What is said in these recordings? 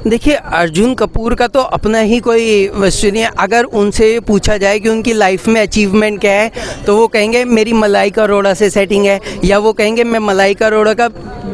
देखिए, अर्जुन कपूर का तो अपना ही कोई वस्तु नहीं है। अगर उनसे पूछा जाए कि उनकी लाइफ में अचीवमेंट क्या है, तो वो कहेंगे मेरी मलाइका अरोड़ा से सेटिंग है, या वो कहेंगे मैं मलाइका अरोड़ा का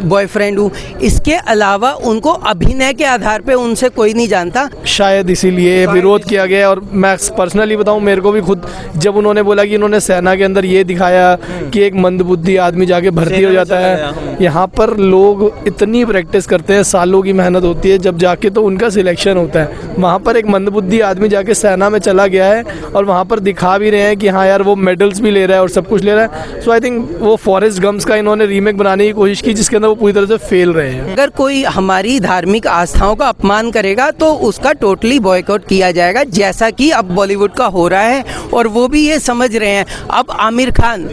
बॉयफ्रेंड हूँ। इसके अलावा उनको अभिनय के आधार पे उनसे कोई नहीं जानता। शायद इसीलिए विरोध किया गया। और मैं पर्सनली बताऊं, मेरे को भी खुद जब उन्होंने बोला कि इन्होंने सेना के अंदर ये दिखाया कि एक मंदबुद्धि आदमी जाके भर्ती हो जाता है, यहाँ पर लोग इतनी प्रैक्टिस करते हैं, सालों की मेहनत होती है, जब जाके तो उनका सिलेक्शन होता है। वहाँ पर एक मंदबुद्धि आदमी जाके सेना में चला गया है और वहाँ पर दिखा भी रहे हैं कि हाँ यार वो मेडल्स भी ले रहा है और सब कुछ ले रहा है। सो आई थिंक वो फॉरेस्ट गम्स का इन्होंने रीमेक बनाने की कोशिश की, जिसके अंदर वो पूरी तरह से फेल रहे हैं। अगर कोई हमारी धार्मिक आस्थाओं का अपमान करेगा तो उसका टोटली बॉयकॉट किया जाएगा, जैसा कि अब बॉलीवुड का हो रहा है। और वो भी ये समझ रहे हैं, अब आमिर खान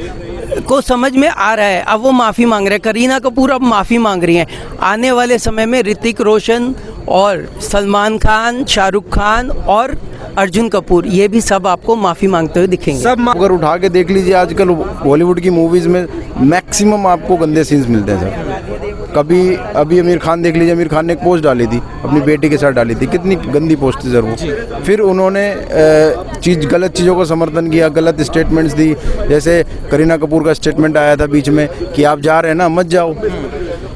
को समझ में आ रहा है, अब वो माफ़ी मांग रहे हैं। करीना कपूर अब माफ़ी मांग रही हैं। आने वाले समय में ऋतिक रोशन और सलमान खान, शाहरुख खान और अर्जुन कपूर, ये भी सब आपको माफ़ी मांगते हुए दिखेंगे। सब अगर उठा के देख लीजिए, आजकल बॉलीवुड की मूवीज़ में मैक्सिमम आपको गंदे सीन्स मिलते हैं सर। कभी अभी आमिर खान देख लीजिए, आमिर खान ने एक पोस्ट डाली थी, अपनी बेटी के साथ डाली थी, कितनी गंदी पोस्ट थी सर वो। फिर उन्होंने गलत चीज़ों का समर्थन किया, गलत स्टेटमेंट्स दी। जैसे करीना कपूर का स्टेटमेंट आया था बीच में कि आप जा रहे हैं ना, मत जाओ।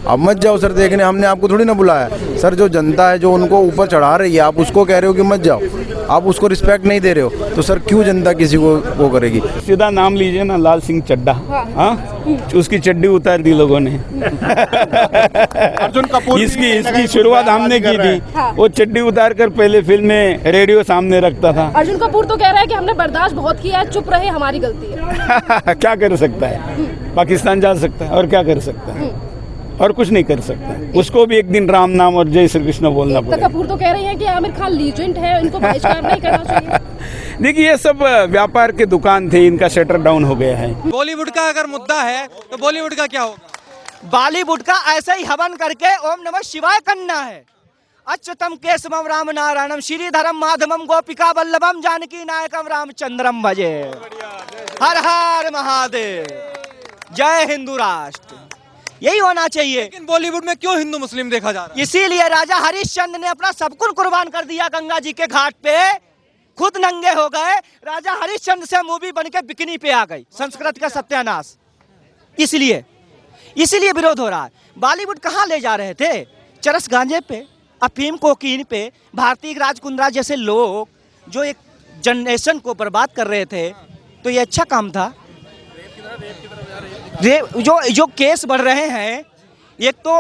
अब मत जाओ सर देखने, हमने आपको थोड़ी ना बुलाया सर। जो जनता है जो उनको ऊपर चढ़ा रही है, आप उसको कह रहे हो कि मत जाओ, आप उसको रिस्पेक्ट नहीं दे रहे हो, तो सर क्यों जनता किसी को वो करेगी। सीधा नाम लीजिए ना, लाल सिंह चड्ढा। हाँ, उसकी चड्डी उतार दी लोगों ने। अर्जुन कपूर इसकी शुरुआत हमने की थी। वो चड्डी उतार कर पहले फिल्म में रेडियो सामने रखता था। अर्जुन कपूर तो कह रहा है कि हमने बर्दाश्त बहुत किया है, चुप रहे, हमारी गलती है। क्या कर सकता है, पाकिस्तान जा सकता है और क्या कर सकता है, और कुछ नहीं कर सकता। उसको भी एक दिन राम नाम और जय श्री कृष्ण बोलना पड़ेगा। कपूर तो कह रहे हैं कि आमिर खान लीजेंड है, इनको बहिष्कार नहीं करना चाहिए। देखिए, ये सब व्यापार के दुकान थे, इनका शटर डाउन हो गया है। बॉलीवुड का अगर मुद्दा है तो बॉलीवुड का क्या होगा? बॉलीवुड का ऐसे ही हवन करके ओम नमः शिवाय करना है। अच्युतम केशवम राम नारायणम श्रीधरम माधवम गोपिका वल्लभम जानकी नायकम रामचंद्रम भजे। हर हर महादेव, जय हिंदू राष्ट्र। यही होना चाहिए। लेकिन बॉलीवुड में क्यों हिंदू मुस्लिम देखा जा रहा है? इसीलिए राजा हरिश्चंद्र ने अपना सब कुछ कुर्बान कर दिया गंगा जी के घाट पे, खुद नंगे हो गए। राजा हरिश्चंद्र से मूवी बन के बिकनी पे आ गई, संस्कृत का सत्यानाश। इसीलिए विरोध हो रहा है। बॉलीवुड कहाँ ले जा रहे थे? चरस गांजे पे, अफीम कोकीन पे। भारतीय राज कुंद्रा जैसे लोग जो एक जनरेशन को बर्बाद कर रहे थे, तो ये अच्छा काम था। जो केस बढ़ रहे हैं, एक तो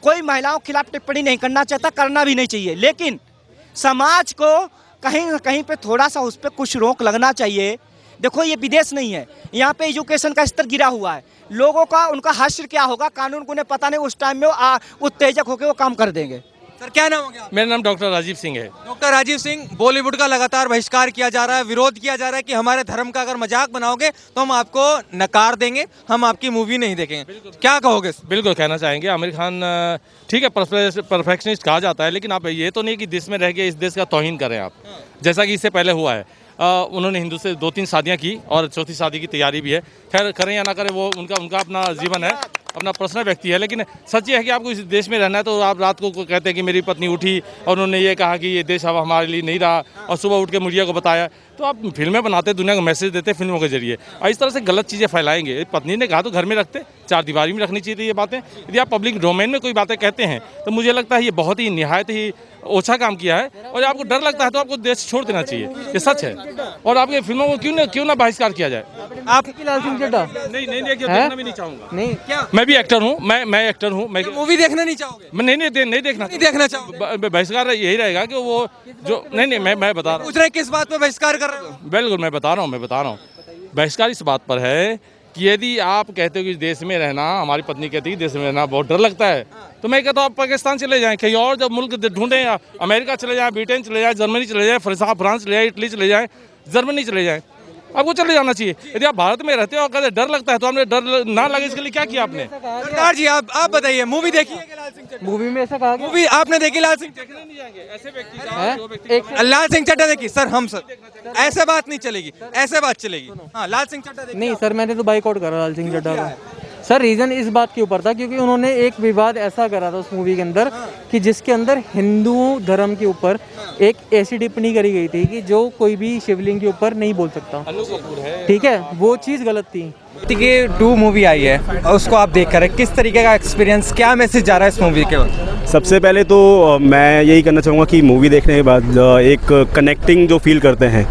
कोई महिलाओं के खिलाफ टिप्पणी नहीं करना चाहता, करना भी नहीं चाहिए, लेकिन समाज को कहीं न कहीं पे थोड़ा सा उस पर कुछ रोक लगना चाहिए। देखो, ये विदेश नहीं है, यहाँ पे एजुकेशन का स्तर गिरा हुआ है। लोगों का उनका हश्र क्या होगा, कानून को उन्हें पता नहीं, उस टाइम में वो उत्तेजक होकर वो काम कर देंगे। सर, क्या नाम हो गया? मेरा नाम डॉक्टर राजीव सिंह है। डॉक्टर राजीव सिंह, बॉलीवुड का लगातार बहिष्कार किया जा रहा है, विरोध किया जा रहा है कि हमारे धर्म का अगर मजाक बनाओगे तो हम आपको नकार देंगे, हम आपकी मूवी नहीं देखेंगे। क्या कहोगे? बिल्कुल कहना चाहेंगे, आमिर खान ठीक है, परफेक्शनिस्ट कहा जाता है, लेकिन आप ये तो नहीं कि देश में रह के इस देश का तौहीन करें आप, जैसा कि इससे पहले हुआ है। उन्होंने हिंदू से 2-3 शादियाँ की और चौथी शादी की तैयारी भी है। खैर, करें या ना करें, वो उनका अपना जीवन है, अपना पर्सनल व्यक्ति है। लेकिन सच ये है कि आपको इस देश में रहना है, तो आप रात को कहते हैं कि मेरी पत्नी उठी और उन्होंने ये कहा कि ये देश अब हमारे लिए नहीं रहा, और सुबह उठ के मीडिया को बताया। तो आप फिल्में बनाते, दुनिया को मैसेज देते फिल्मों के जरिए, और इस तरह से गलत चीज़ें फैलाएंगे। पत्नी ने कहा तो घर में रखते, 4 दीवारी में रखनी चाहिए थी ये बातें। यदि आप पब्लिक डोमेन में कोई बातें कहते हैं तो मुझे लगता है ये बहुत ही निहायत ही ओछा काम किया है, और आपको डर लगता है तो आपको देश छोड़ देना चाहिए, ये सच है। और आपके फिल्मों को क्यों ना बहिष्कार किया जाए? आप लाल सिंह चड्ढा नहीं देखना भी नहीं चाहूँगा। नहीं, क्या? मैं भी एक्टर हूँ, मैं एक्टर हूँ। मैं मूवी देखना नहीं चाहोगे? मैं नहीं देखना चाहोगे? बहिष्कार यही रहेगा कि वो जो नहीं मैं बता रहा हूँ। पूछ रहे किस बात पे बहिष्कार कर रहे हो? बिल्कुल मैं बता रहा हूँ। बहिष्कार इस बात पर है कि यदि आप कहते हो कि देश में रहना, हमारी पत्नी कहती है देश में रहना बहुत डर लगता है, तो मैं कहता हूँ आप पाकिस्तान चले जाएं, कहीं और जब मुल्क ढूंढें, अमेरिका चले जाएं, ब्रिटेन चले जाएं, जर्मनी चले जाएं, फ्रांस चले जाएं, इटली चले जाएं, जर्मनी चले जाएं, आपको चले जाना चाहिए। यदि आप भारत में रहते हो और कहते डर लगता है, तो हमने डर ना लगे इसके लिए क्या किया आपने? सरकार जी, आप बताइए, मूवी देखी है लाल सिंह चड्ढा? मूवी में ऐसा कहा गया? मूवी आपने देखी लाल सिंह? देखने नहीं जाएंगे ऐसे व्यक्ति। लाल सिंह चड्ढा देखी? सर, हम सर ऐसे बात नहीं चलेगी, ऐसे बात चलेगी। हाँ, लाल सिंह चड्ढा देखी? नहीं सर, मैंने तो बाइकआउट करा लाल सिंह चड्ढा का। सर रीज़न इस बात के ऊपर था क्योंकि उन्होंने एक विवाद ऐसा करा था उस मूवी के अंदर कि जिसके अंदर हिंदू धर्म के ऊपर एक ऐसी टिप्पणी करी गई थी कि जो कोई भी शिवलिंग के ऊपर नहीं बोल सकता, ठीक है, वो चीज़ गलत थी। कि 2 मूवी आई है उसको आप देख कर किस तरीके का एक्सपीरियंस, क्या मैसेज जा रहा है इस मूवी के बाद? सबसे पहले तो मैं यही करना चाहूँगा कि मूवी देखने के बाद एक कनेक्टिंग जो फील करते हैं,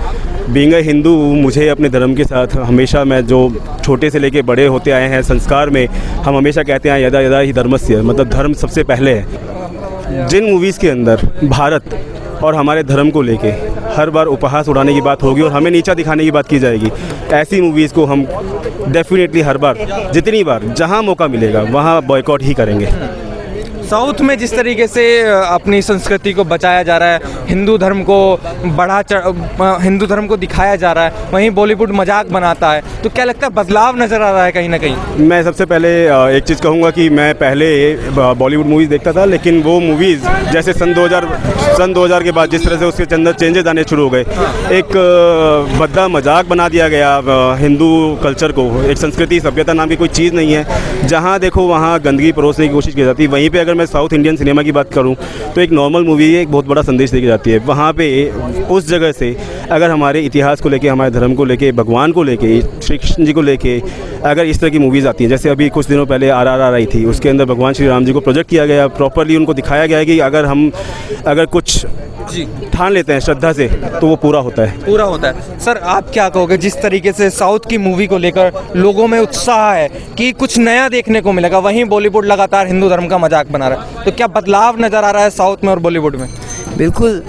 बीइंग अ हिंदू, मुझे अपने धर्म के साथ हमेशा, मैं जो छोटे से लेके बड़े होते आए हैं संस्कार में, हम हमेशा कहते हैं यदा यदा ही धर्मस्य, मतलब धर्म सबसे पहले है। जिन मूवीज़ के अंदर भारत और हमारे धर्म को लेके हर बार उपहास उड़ाने की बात होगी और हमें नीचा दिखाने की बात की जाएगी, ऐसी मूवीज़ को हम डेफिनेटली हर बार, जितनी बार जहां मौका मिलेगा वहां बॉयकॉट ही करेंगे। साउथ में जिस तरीके से अपनी संस्कृति को बचाया जा रहा है, हिंदू धर्म को हिंदू धर्म को दिखाया जा रहा है, वहीं बॉलीवुड मजाक बनाता है, तो क्या लगता है बदलाव नज़र आ रहा है कहीं ना कहीं? मैं सबसे पहले एक चीज़ कहूँगा कि मैं पहले बॉलीवुड मूवीज़ देखता था, लेकिन वो मूवीज़ जैसे सन 2000 के बाद जिस तरह से उसके अंदर चेंजेस आने शुरू हो गए, एक भद्दा मजाक बना दिया गया हिंदू कल्चर को। एक संस्कृति सभ्यता नाम की कोई चीज़ नहीं है, जहाँ देखो वहाँ गंदगी परोसने की कोशिश की जाती है। वहीं पर अगर मैं साउथ इंडियन सिनेमा की बात करूं तो एक नॉर्मल मूवी एक बहुत बड़ा संदेश देके जाती है। वहाँ पे उस जगह से अगर हमारे इतिहास को लेके, हमारे धर्म को लेके, भगवान को लेके, श्री कृष्ण जी को लेके अगर इस तरह की मूवीज़ आती हैं, जैसे अभी कुछ दिनों पहले RRR आई थी, उसके अंदर भगवान श्री राम जी को प्रोजेक्ट किया गया, प्रॉपरली उनको दिखाया गया है कि अगर कुछ ठान लेते हैं श्रद्धा से तो वो पूरा होता है। सर आप क्या कहोगे, जिस तरीके से साउथ की मूवी को लेकर लोगों में उत्साह है कि कुछ नया देखने को मिलेगा, वहीं बॉलीवुड लगातार हिंदू धर्म का मजाक बना रहा है, तो क्या बदलाव नज़र आ रहा है साउथ में और बॉलीवुड में? बिल्कुल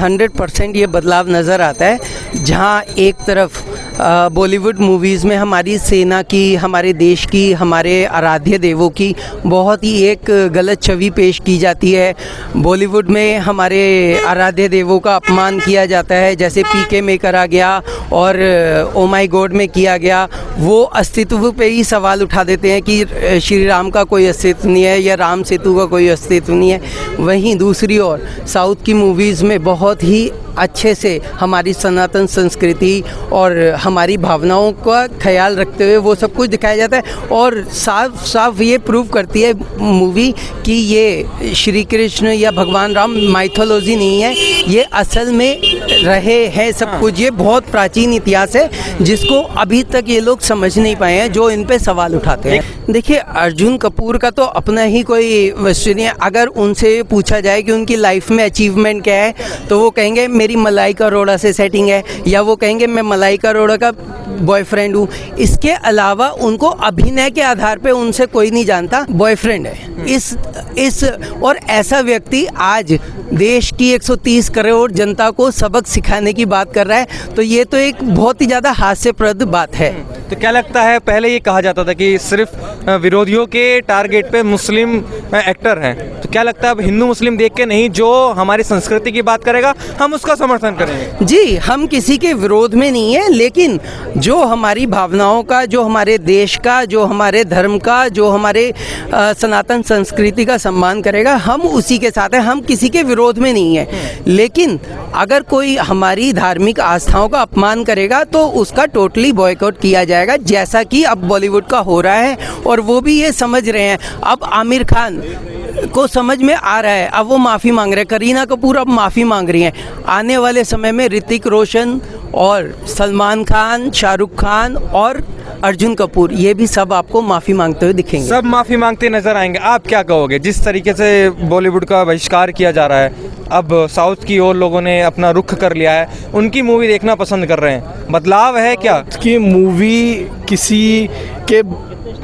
100% ये बदलाव नज़र आता है। जहाँ एक तरफ बॉलीवुड मूवीज़ में हमारी सेना की, हमारे देश की, हमारे आराध्य देवों की बहुत ही एक गलत छवि पेश की जाती है। बॉलीवुड में हमारे आराध्य देवों का अपमान किया जाता है, जैसे PK में करा गया और ओ माय गॉड में किया गया। वो अस्तित्व पे ही सवाल उठा देते हैं कि श्री राम का कोई अस्तित्व नहीं है या राम सेतु का कोई अस्तित्व नहीं है। वहीं दूसरी ओर साउथ की मूवीज़ में बहुत ही अच्छे से हमारी सनातन संस्कृति और हमारी भावनाओं का ख्याल रखते हुए वो सब कुछ दिखाया जाता है, और साफ साफ ये प्रूव करती है मूवी कि ये श्री कृष्ण या भगवान राम माइथोलॉजी नहीं है, ये असल में रहे हैं सब कुछ। ये बहुत प्राचीन इतिहास है जिसको अभी तक ये लोग समझ नहीं पाए हैं, जो इन पे सवाल उठाते हैं। देखिए अर्जुन कपूर का तो अपना ही कोई वस्तु नहीं है। अगर उनसे पूछा जाए कि उनकी लाइफ में अचीवमेंट क्या है तो वो कहेंगे मेरी मलाइका अरोड़ा से सेटिंग है, या वो कहेंगे मैं मलाइका अरोड़ा का बॉयफ्रेंड हूँ। इसके अलावा उनको अभिनय के आधार पे उनसे कोई नहीं जानता, बॉयफ्रेंड है। इस और ऐसा व्यक्ति आज देश की 130 करोड़ जनता को सबक सिखाने की बात कर रहा है, तो ये तो एक बहुत ही ज़्यादा हास्यप्रद बात है। तो क्या लगता है, पहले ये कहा जाता था कि सिर्फ विरोधियों के टारगेट पे मुस्लिम एक्टर हैं, तो क्या लगता है अब हिंदू मुस्लिम देख के नहीं, जो हमारी संस्कृति की बात करेगा हम उसका समर्थन करेंगे? जी, हम किसी के विरोध में नहीं है, लेकिन जो हमारी भावनाओं का, जो हमारे देश का, जो हमारे धर्म का, जो हमारे सनातन संस्कृति का सम्मान करेगा, हम उसी के साथ हैं। हम किसी के विरोध में नहीं है, लेकिन अगर कोई हमारी धार्मिक आस्थाओं का अपमान करेगा तो उसका टोटली बॉयकॉट किया जाएगा, जैसा कि अब बॉलीवुड का हो रहा है। और वो भी ये समझ रहे हैं, अब आमिर खान को समझ में आ रहा है, अब वो माफ़ी मांग रहे हैं, करीना कपूर अब माफ़ी मांग रही हैं। आने वाले समय में ऋतिक रोशन और सलमान खान, शाहरुख खान और अर्जुन कपूर, ये भी सब आपको माफ़ी मांगते हुए दिखेंगे। सब माफ़ी मांगते नजर आएंगे। आप क्या कहोगे, जिस तरीके से बॉलीवुड का बहिष्कार किया जा रहा है, अब साउथ की ओर लोगों ने अपना रुख कर लिया है, उनकी मूवी देखना पसंद कर रहे हैं, बदलाव है क्या? कि मूवी किसी के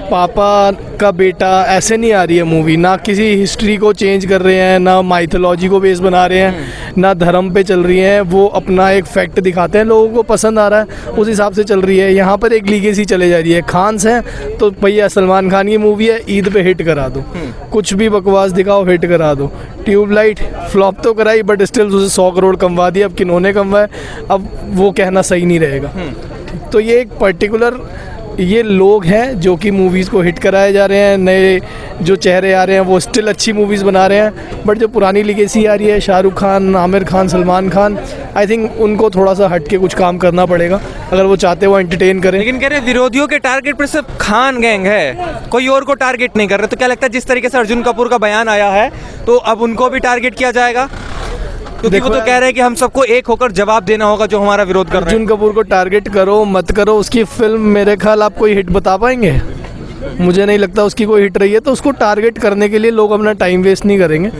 पापा का बेटा ऐसे नहीं आ रही है मूवी, ना किसी हिस्ट्री को चेंज कर रहे हैं, ना माइथोलॉजी को बेस बना रहे हैं, ना धर्म पे चल रही हैं। वो अपना एक फैक्ट दिखाते हैं, लोगों को पसंद आ रहा है उस हिसाब से चल रही है। यहाँ पर एक लीगेसी चले जा रही है। खान्स हैं तो भैया सलमान खान की मूवी है, ईद पे हिट करा दो, कुछ भी बकवास दिखाओ हिट करा दो। ट्यूबलाइट फ्लॉप तो कराई बट स्टिल उसे 100 करोड़ कमवा दिया। अब किन्होंने कमवाए, अब वो कहना सही नहीं रहेगा। तो ये एक पर्टिकुलर ये लोग हैं जो कि मूवीज़ को हिट कराए जा रहे हैं, नए जो चेहरे आ रहे हैं वो स्टिल अच्छी मूवीज़ बना रहे हैं, बट जो पुरानी लिगेसी आ रही है शाहरुख खान, आमिर खान, सलमान खान, आई थिंक उनको थोड़ा सा हट के कुछ काम करना पड़ेगा अगर वो चाहते वो एंटरटेन करें। लेकिन कह रहे विरोधियों के टारगेट पर सिर्फ खान गैंग है, कोई और को टारगेट नहीं कर रहे, तो क्या लगता है जिस तरीके से अर्जुन कपूर का बयान आया है तो अब उनको भी टारगेट किया जाएगा? क्योंकि वो तो कह रहे हैं कि हम सबको एक होकर जवाब देना होगा जो हमारा विरोध कर रहे हैं। अर्जुन कपूर को टारगेट करो मत करो, उसकी फिल्म मेरे ख्याल आप कोई हिट बता पाएंगे? मुझे नहीं लगता उसकी कोई हिट रही है, तो उसको टारगेट करने के लिए लोग अपना टाइम वेस्ट नहीं करेंगे।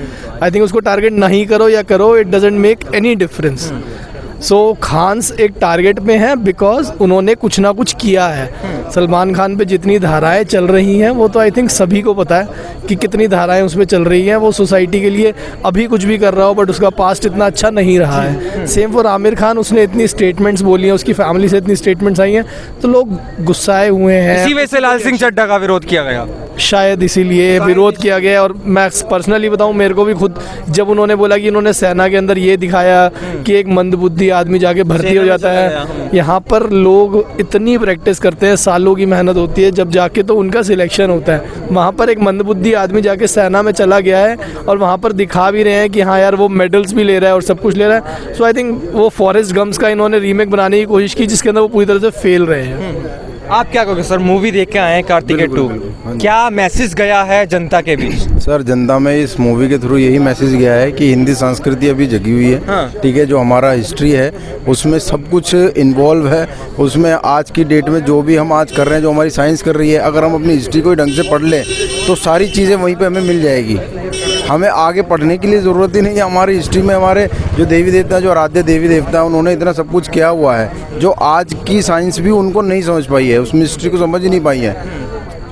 आई थिंक उसको टारगेट नहीं करो या करो, it doesn't make any difference. So खान्स एक टारगेट में है बिकॉज उन्होंने कुछ ना कुछ किया है। सलमान खान पे जितनी धाराएं चल रही हैं वो तो आई थिंक सभी को पता है कि कितनी धाराएं उसमें चल रही हैं। वो सोसाइटी के लिए अभी कुछ भी कर रहा हो बट उसका पास्ट इतना अच्छा नहीं रहा है। सेम फॉर आमिर खान, उसने इतनी स्टेटमेंट्स बोली हैं, उसकी फैमिली से इतनी स्टेटमेंट्स आई हैं तो लोग गुस्साए हुए हैं। इसी वजह से लाल सिंह चड्ढा का विरोध किया गया, शायद इसीलिए विरोध किया गया। और मैं पर्सनली बताऊं, मेरे को भी खुद जब उन्होंने बोला कि उन्होंने सेना के अंदर ये दिखाया कि एक मंदबुद्धि आदमी जाके भर्ती हो जाता है, यहाँ पर लोग इतनी प्रैक्टिस करते हैं, सालों की मेहनत होती है, जब जाके तो उनका सिलेक्शन होता है। वहाँ पर एक मंदबुद्धि आदमी जाके सेना में चला गया है और वहाँ पर दिखा भी रहे हैं कि हाँ यार वो मेडल्स भी ले रहा है और सब कुछ ले रहा है। सो आई थिंक वो फॉरेस्ट गम्स का इन्होंने रीमेक बनाने की कोशिश की जिसके अंदर वो पूरी तरह से फेल रहे हैं। आप क्या कहोगे सर? मूवी देख के आए हैं कार्तिकेय 2, क्या मैसेज गया है जनता के बीच? सर जनता में इस मूवी के थ्रू यही मैसेज गया है कि हिंदी संस्कृति अभी जगी हुई है। ठीक है, जो हमारा हिस्ट्री है उसमें सब कुछ इन्वॉल्व है। उसमें आज की डेट में जो भी हम आज कर रहे हैं, जो हमारी साइंस कर रही है, अगर हम अपनी हिस्ट्री को ढंग से पढ़ लें तो सारी चीज़ें वहीं पे हमें मिल जाएगी। हमें आगे पढ़ने की लिए ज़रूरत ही नहीं है। हमारी हिस्ट्री में हमारे जो देवी देवता, जो आराध्य देवी देवता है, उन्होंने इतना सब कुछ किया हुआ है जो आज की साइंस भी उनको नहीं समझ पाई है, उस मिस्ट्री को समझ ही नहीं पाई है।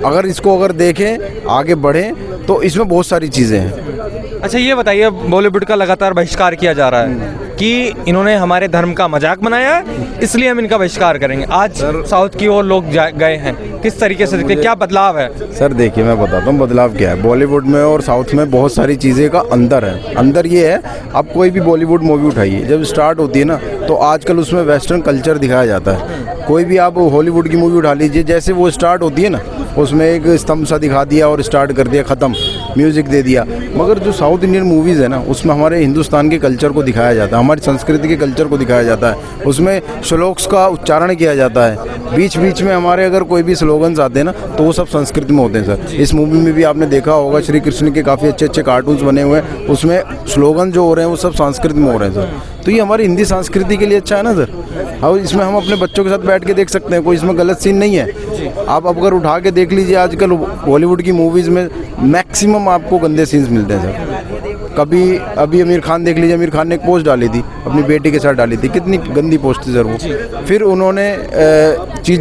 अगर इसको अगर देखें, आगे बढ़ें तो इसमें बहुत सारी चीज़ें हैं। अच्छा ये बताइए, बॉलीवुड का लगातार बहिष्कार किया जा रहा है कि इन्होंने हमारे धर्म का मजाक बनाया है इसलिए हम इनका बहिष्कार करेंगे। आज साउथ की ओर लोग गए हैं, किस तरीके से देखते हैं, क्या बदलाव है? सर देखिए, मैं बताता हूँ बदलाव क्या है। बॉलीवुड में और साउथ में बहुत सारी चीज़ें का अंतर है। अंतर ये है, आप कोई भी बॉलीवुड मूवी उठाइए, जब स्टार्ट होती है ना तो आजकल उसमें वेस्टर्न कल्चर दिखाया जाता है। कोई भी आप हॉलीवुड की मूवी उठा लीजिए, जैसे वो स्टार्ट होती है ना उसमें एक स्तंभ सा दिखा दिया और स्टार्ट कर दिया, ख़त्म, म्यूज़िक दे दिया। मगर जो साउथ इंडियन मूवीज़ है ना उसमें हमारे हिंदुस्तान के कल्चर को दिखाया जाता है, हमारी संस्कृति के कल्चर को दिखाया जाता है। उसमें श्लोक्स का उच्चारण किया जाता है, बीच बीच में हमारे अगर कोई भी स्लोगन्स आते हैं ना तो वो सब संस्कृत में होते हैं सर। इस मूवी में भी आपने देखा होगा, श्री कृष्ण के काफ़ी अच्छे अच्छे कार्टून्स बने हुए हैं, उसमें स्लोगन जो हो रहे हैं वो सब संस्कृत में हो रहे हैं सर। तो ये हमारी हिंदी संस्कृति के लिए अच्छा है ना सर। और इसमें हम अपने बच्चों के साथ बैठ के देख सकते हैं, कोई इसमें गलत सीन नहीं है। आप अगर उठा के देख लीजिए, आजकल बॉलीवुड की मूवीज़ में मैक्सिमम आपको गंदे सीन्स मिलते हैं सर। कभी अभी आमिर खान देख लीजिए, आमिर खान ने एक पोस्ट डाली थी, अपनी बेटी के साथ डाली थी, कितनी गंदी पोस्ट थी सर वो। फिर उन्होंने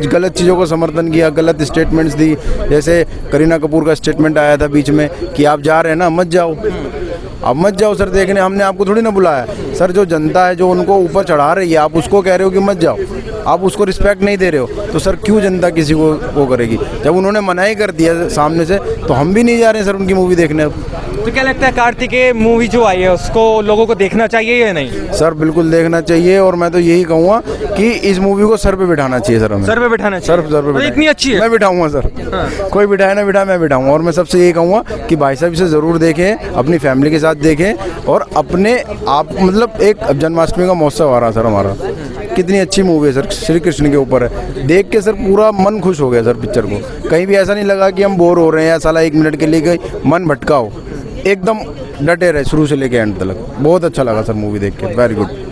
गलत चीज़ों को समर्थन किया, गलत स्टेटमेंट्स दी। जैसे करीना कपूर का स्टेटमेंट आया था बीच में कि आप जा रहे हैं ना, मत जाओ, अब मत जाओ सर देखने, हमने आपको थोड़ी ना बुलाया। सर जो जनता है जो उनको ऊपर चढ़ा रही है, आप उसको कह रहे हो कि मत जाओ, आप उसको रिस्पेक्ट नहीं दे रहे हो, तो सर क्यों जनता किसी को वो करेगी? जब उन्होंने मना ही कर दिया सामने से तो हम भी नहीं जा रहे हैं सर उनकी मूवी देखने। अब तो क्या लगता है कार्तिकेय मूवी जो आई है उसको लोगों को देखना चाहिए या नहीं? सर बिल्कुल देखना चाहिए, और मैं तो यही कहूँगा कि इस मूवी को सर पे बिठाना चाहिए सर। हमें सर पे बिठाना चाहिए, सर पे इतनी अच्छी है, मैं बिठाऊंगा सर। कोई बिठाए ना बिठाए, मैं बिठाऊंगा। और मैं सबसे यही कहूँगा कि भाई साहब इसे ज़रूर देखें, अपनी फैमिली के साथ देखें, और अपने आप मतलब एक जन्माष्टमी का महोत्सव आ रहा सर हमारा, कितनी अच्छी मूवी है सर, श्री कृष्ण के ऊपर है। देख के सर पूरा मन खुश हो गया सर पिक्चर को। कहीं भी ऐसा नहीं लगा कि हम बोर हो रहे हैं या साला 1 मिनट के लिए गई मन भटका हो, एकदम डटे रहे शुरू से लेके एंड तक। बहुत अच्छा लगा सर मूवी देख के, वेरी गुड।